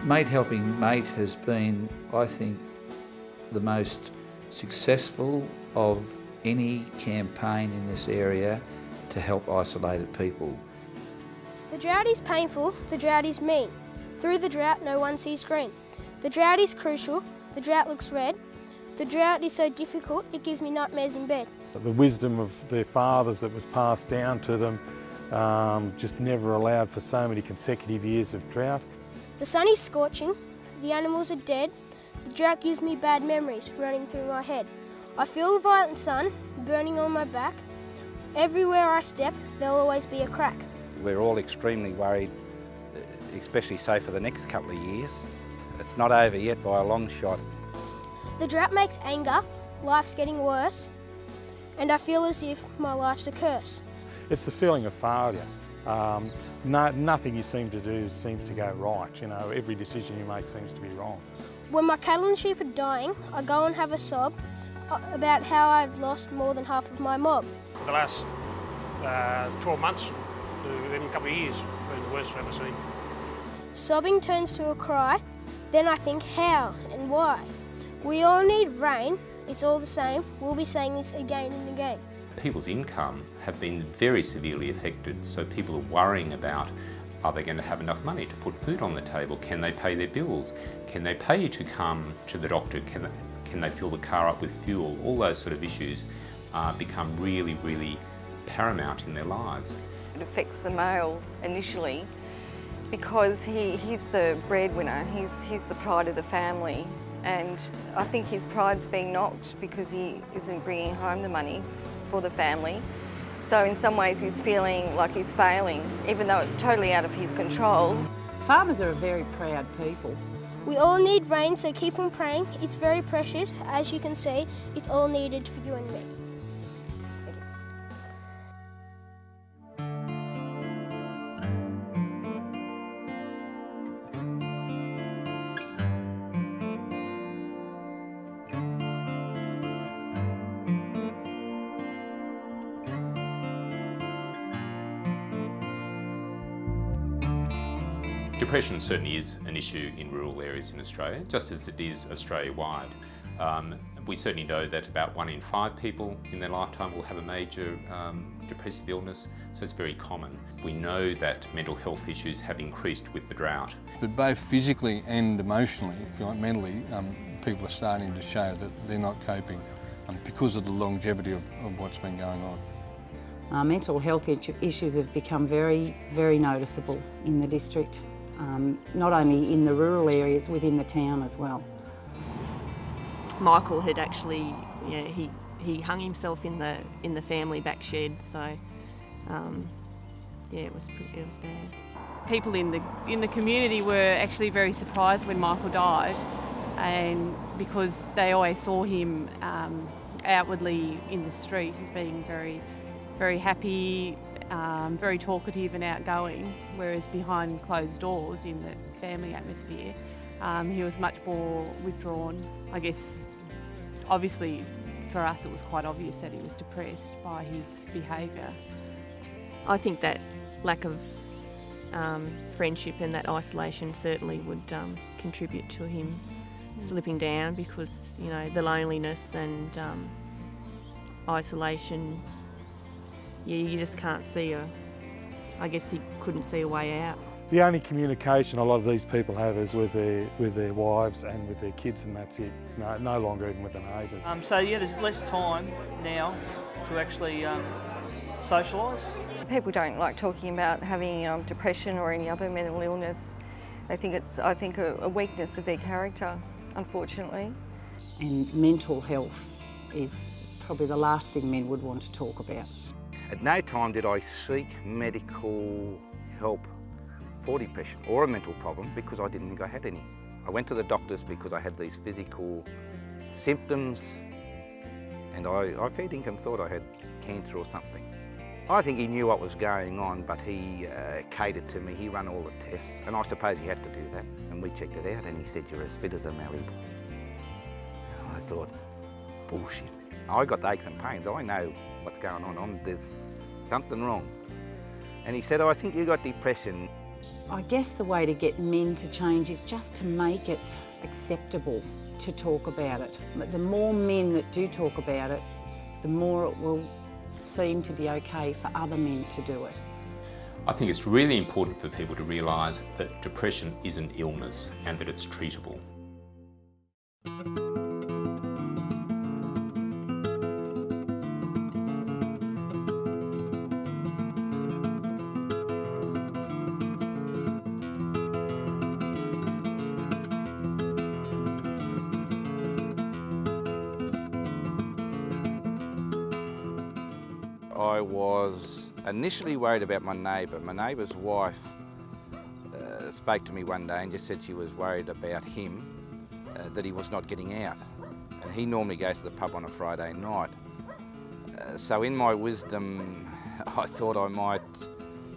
Mate Helping Mate has been, I think, the most successful of any campaign in this area to help isolated people. The drought is painful, the drought is mean. Through the drought no one sees green. The drought is crucial, the drought looks red. The drought is so difficult it gives me nightmares in bed. The wisdom of their fathers that was passed down to them just never allowed for so many consecutive years of drought. The sun is scorching, the animals are dead. The drought gives me bad memories running through my head. I feel the violent sun burning on my back. Everywhere I step, there'll always be a crack. We're all extremely worried, especially say for the next couple of years. It's not over yet by a long shot. The drought makes anger, life's getting worse, and I feel as if my life's a curse. It's the feeling of failure. Nothing you seem to do seems to go right. You know, every decision you make seems to be wrong. When my cattle and sheep are dying, I go and have a sob about how I've lost more than half of my mob. The last 12 months, even a couple of years, have been the worst I've ever seen. Sobbing turns to a cry, then I think how and why. We all need rain, it's all the same, we'll be saying this again and again. People's income have been very severely affected, so people are worrying about, are they going to have enough money to put food on the table? Can they pay their bills? Can they pay to come to the doctor? Can they fill the car up with fuel? All those sort of issues become really, really paramount in their lives. It affects the male initially because he's the breadwinner, he's the pride of the family, and I think his pride's being knocked because he isn't bringing home the money for the family. So in some ways he's feeling like he's failing, even though it's totally out of his control. Farmers are a very proud people. We all need rain, so keep on praying. It's very precious. As you can see, it's all needed for you and me. Thank you. Depression certainly is an issue in rural areas in Australia, just as it is Australia-wide. We certainly know that about 1 in 5 people in their lifetime will have a major depressive illness, so it's very common. We know that mental health issues have increased with the drought. But both physically and emotionally, if you like mentally, people are starting to show that they're not coping because of the longevity of what's been going on. Mental health issues have become very, very noticeable in the district. Not only in the rural areas, within the town as well. Michael had actually, he hung himself in the family back shed, so it was bad. People in the community were actually very surprised when Michael died, and because they always saw him outwardly in the street as being very, very happy. Very talkative and outgoing, whereas behind closed doors in the family atmosphere, he was much more withdrawn. I guess, obviously, for us it was quite obvious that he was depressed by his behaviour. I think that lack of friendship and that isolation certainly would contribute to him slipping down, because, the loneliness and isolation, you just can't see I guess he couldn't see a way out. The only communication a lot of these people have is with their wives and with their kids, and that's it. No longer even with the neighbours. So yeah, there's less time now to actually socialise. People don't like talking about having depression or any other mental illness. They think it's, I think, a weakness of their character, unfortunately. And mental health is probably the last thing men would want to talk about. At no time did I seek medical help for depression or a mental problem because I didn't think I had any. I went to the doctors because I had these physical symptoms, and I fair dinkum thought I had cancer or something. I think he knew what was going on, but he catered to me. He ran all the tests, and I suppose he had to do that. And we checked it out, and he said, "You're as fit as a malleable." And I thought, bullshit. I got the aches and pains. I know what's going on. There's something wrong. And he said, "Oh, I think you got depression." I guess the way to get men to change is just to make it acceptable to talk about it. But the more men that do talk about it, the more it will seem to be okay for other men to do it. I think it's really important for people to realise that depression is an illness and that it's treatable. I was initially worried about my neighbour. My neighbour's wife spoke to me one day and just said she was worried about him, that he was not getting out. And he normally goes to the pub on a Friday night. So in my wisdom, I thought I might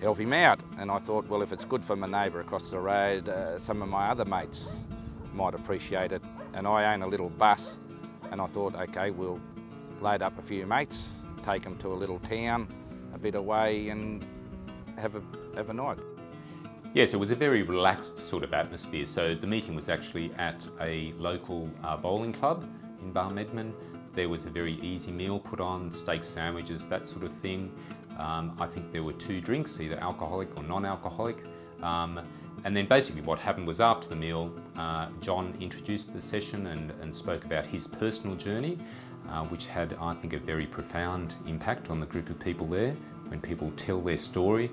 help him out. And I thought, well, if it's good for my neighbour across the road, some of my other mates might appreciate it. And I own a little bus, and I thought, okay, we'll load up a few mates, take them to a little town a bit away and have a night. Yes, it was a very relaxed sort of atmosphere. So the meeting was actually at a local bowling club in Barmedman. There was a very easy meal put on, steak sandwiches, that sort of thing. I think there were 2 drinks, either alcoholic or non-alcoholic. And then basically what happened was after the meal, John introduced the session and spoke about his personal journey, which had, I think, a very profound impact on the group of people there. When people tell their story,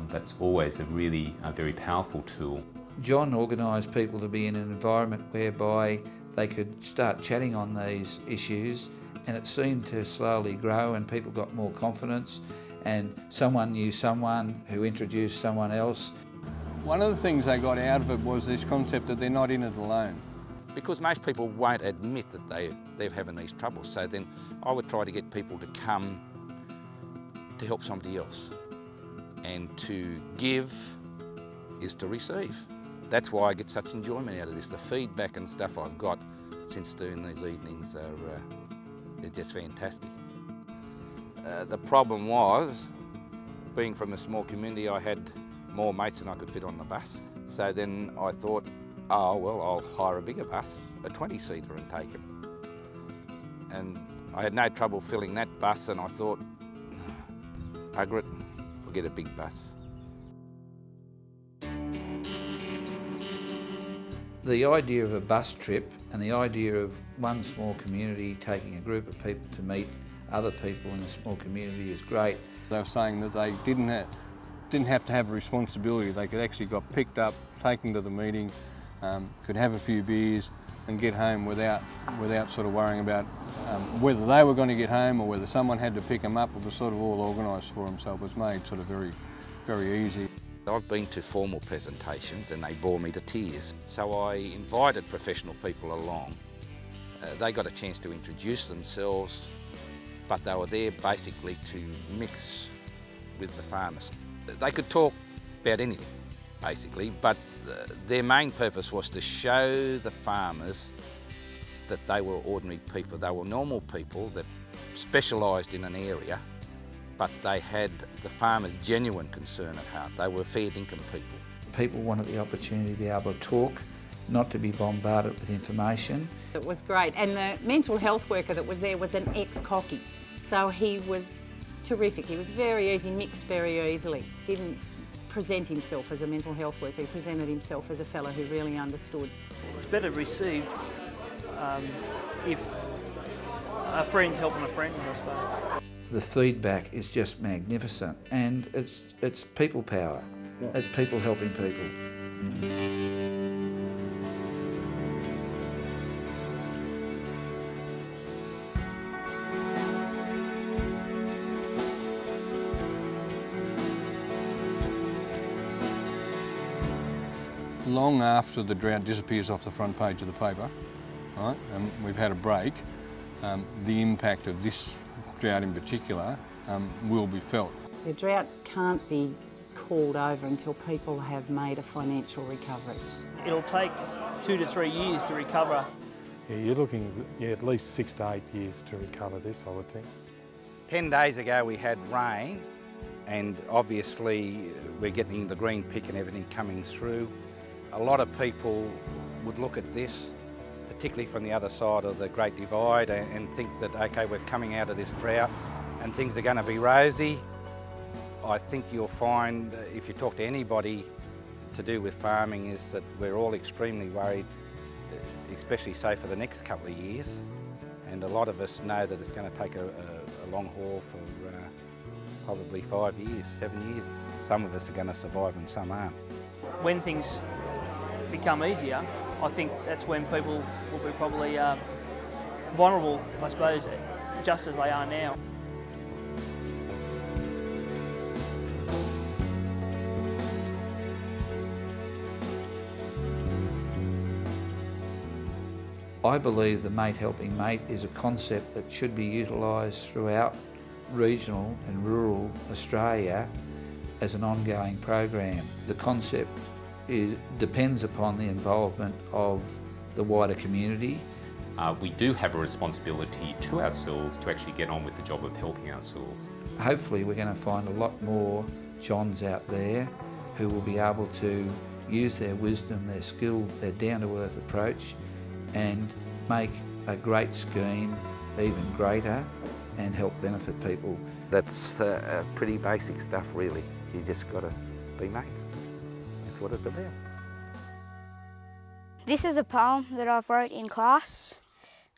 that's always a very powerful tool. John organised people to be in an environment whereby they could start chatting on these issues, and it seemed to slowly grow and people got more confidence and someone knew someone who introduced someone else. One of the things they got out of it was this concept that they're not in it alone. Because most people won't admit that they're having these troubles, so then I would try to get people to come to help somebody else. And to give is to receive. That's why I get such enjoyment out of this. The feedback and stuff I've got since doing these evenings they're just fantastic. The problem was, being from a small community, I had more mates than I could fit on the bus. So then I thought, oh, well, I'll hire a bigger bus, a 20-seater, and take them. And I had no trouble filling that bus, and I thought, bugger it, we'll get a big bus. The idea of a bus trip and the idea of one small community taking a group of people to meet other people in a small community is great. They were saying that they didn't have to have a responsibility. They could actually got picked up, taken to the meeting, could have a few beers and get home without sort of worrying about whether they were going to get home or whether someone had to pick them up. It was sort of all organised for them, so it was made sort of very, very easy. I've been to formal presentations and they bore me to tears. So I invited professional people along. They got a chance to introduce themselves, but they were there basically to mix with the farmers. They could talk about anything, basically, but their main purpose was to show the farmers that they were ordinary people. They were normal people that specialised in an area, but they had the farmers' genuine concern at heart. They were fair dinkum people. People wanted the opportunity to be able to talk, not to be bombarded with information. It was great, and the mental health worker that was there was an ex-cocky, so he was terrific. He was very easy, mixed very easily. Didn't present himself as a mental health worker, he presented himself as a fellow who really understood. It's better received if a friend's helping a friend, I suppose. The feedback is just magnificent, and it's people power. Yeah. It's people helping people. Long after the drought disappears off the front page of the paper, right, and we've had a break, the impact of this drought in particular will be felt. The drought can't be called over until people have made a financial recovery. It'll take 2 to 3 years to recover. Yeah, you're looking at least 6 to 8 years to recover this, I would think. 10 days ago we had rain and obviously we're getting the green pick and everything coming through. A lot of people would look at this, particularly from the other side of the Great Divide, and think that, okay, we're coming out of this drought and things are going to be rosy. I think you'll find, if you talk to anybody to do with farming, is that we're all extremely worried, especially say for the next couple of years. And a lot of us know that it's going to take a long haul for probably 5 years, 7 years. Some of us are going to survive and some aren't. When things become easier, I think that's when people will be probably vulnerable, I suppose, just as they are now. I believe the Mate Helping Mate is a concept that should be utilised throughout regional and rural Australia as an ongoing program. The concept depends upon the involvement of the wider community. We do have a responsibility to ourselves to actually get on with the job of helping ourselves. Hopefully we're going to find a lot more Johns out there who will be able to use their wisdom, their skill, their down-to-earth approach and make a great scheme even greater and help benefit people. That's pretty basic stuff really. You just got to be mates. That's what it's about. This is a poem that I've wrote in class.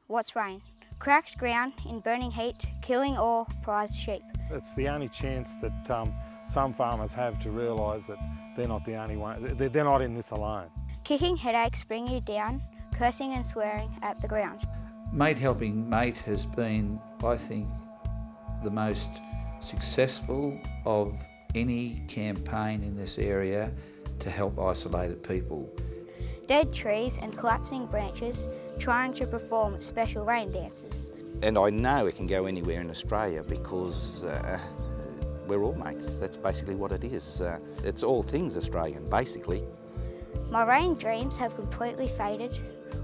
What's rain? Cracked ground in burning heat, killing all prized sheep. It's the only chance that some farmers have to realise that they're not the only one, they're not in this alone. Kicking headaches bring you down, cursing and swearing at the ground. Mate Helping Mate has been, I think, the most successful of any campaign in this area to help isolated people. Dead trees and collapsing branches trying to perform special rain dances. And I know it can go anywhere in Australia because we're all mates. That's basically what it is. It's all things Australian, basically. My rain dreams have completely faded.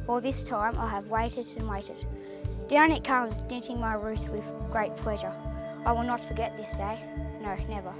All this time I have waited and waited. Down it comes, dinting my roof with great pleasure. I will not forget this day. No, never.